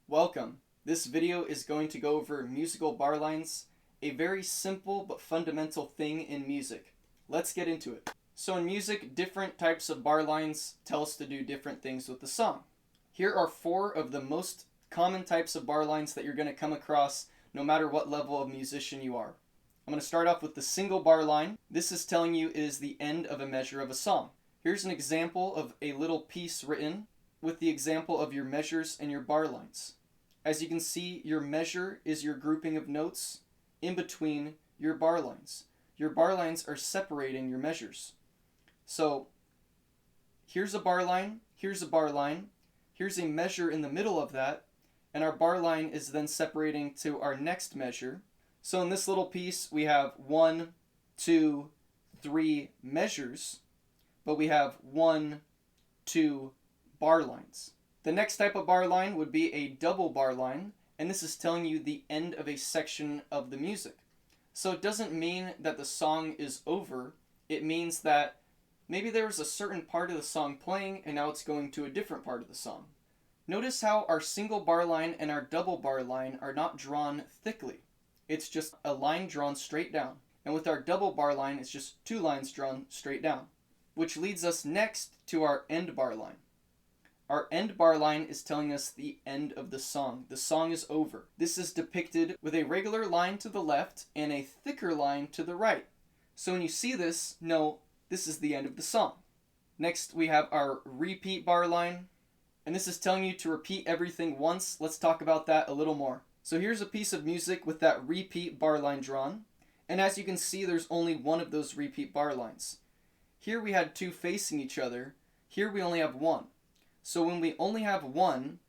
Welcome. This video is going to go over musical bar lines, a very simple but fundamental thing in music. Let's get into it. So in music, different types of bar lines tell us to do different things with the song. Here are 4 of the most common types of bar lines that you're going to come across no matter what level of musician you are. I'm going to start off with the single bar line. This is telling you it is the end of a measure of a song. Here's an example of a little piece written with the example of your measures and your bar lines. As you can see, your measure is your grouping of notes in between your bar lines. Your bar lines are separating your measures. So here's a bar line, here's a bar line, here's a measure in the middle of that, and our bar line is then separating to our next measure. So in this little piece, we have 1, 2, 3 measures, but we have 1, 2 bar lines. The next type of bar line would be a double bar line, and this is telling you the end of a section of the music. So it doesn't mean that the song is over. It means that maybe there was a certain part of the song playing and now it's going to a different part of the song. Notice how our single bar line and our double bar line are not drawn thickly. It's just a line drawn straight down. And with our double bar line, it's just 2 lines drawn straight down. Which leads us next to our end bar line. Our end bar line is telling us the end of the song. The song is over. This is depicted with a regular line to the left and a thicker line to the right. So when you see this, know this is the end of the song. Next, we have our repeat bar line. And this is telling you to repeat everything once. Let's talk about that a little more. So here's a piece of music with that repeat bar line drawn. And as you can see, there's only one of those repeat bar lines. Here we had 2 facing each other. Here we only have 1. So when we only have 1,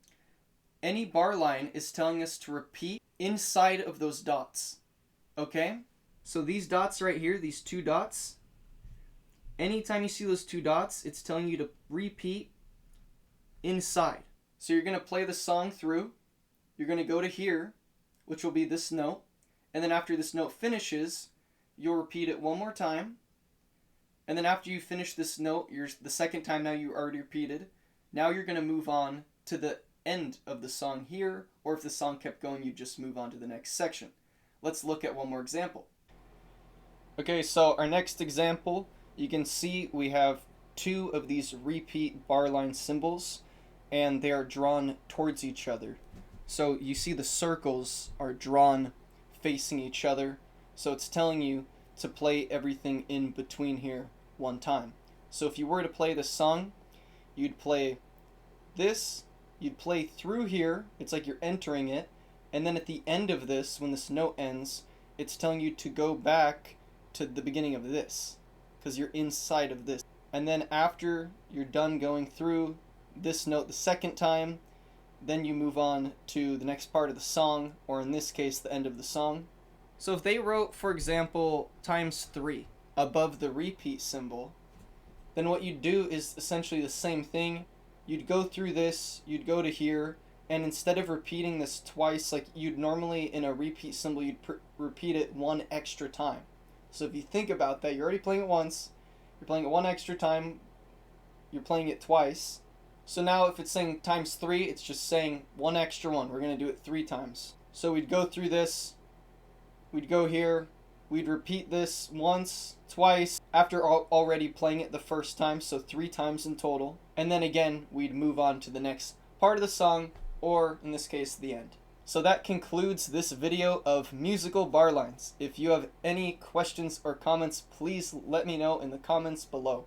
any bar line is telling us to repeat inside of those dots. Okay? So these dots right here, these 2 dots, anytime you see those 2 dots, it's telling you to repeat inside. So you're going to play the song through. You're going to go to here, which will be this note. And then after this note finishes, you'll repeat it one more time. And then after you finish this note, the second time now you already repeated. Now you're going to move on to the end of the song here, or if the song kept going, you just move on to the next section. Let's look at one more example. Okay, so our next example, you can see we have 2 of these repeat bar line symbols, and they are drawn towards each other. So you see the circles are drawn facing each other, so it's telling you to play everything in between here one time. So if you were to play the song, you'd play this, you'd play through here, it's like you're entering it, and then at the end of this, when this note ends, it's telling you to go back to the beginning of this, because you're inside of this. And then after you're done going through this note the second time, then you move on to the next part of the song, or in this case, the end of the song. So if they wrote, for example, ×3 above the repeat symbol, then what you'd do is essentially the same thing. You'd go through this, you'd go to here, and instead of repeating this twice like you'd normally in a repeat symbol, you'd repeat it 1 extra time. So if you think about that, you're already playing it once, you're playing it 1 extra time, you're playing it twice. So now if it's saying ×3, it's just saying 1 extra 1. We're going to do it 3 times. So we'd go through this, we'd go here, we'd repeat this once, twice, after already playing it the first time, so 3 times in total. And then again, we'd move on to the next part of the song, or in this case, the end. So that concludes this video of musical bar lines. If you have any questions or comments, please let me know in the comments below.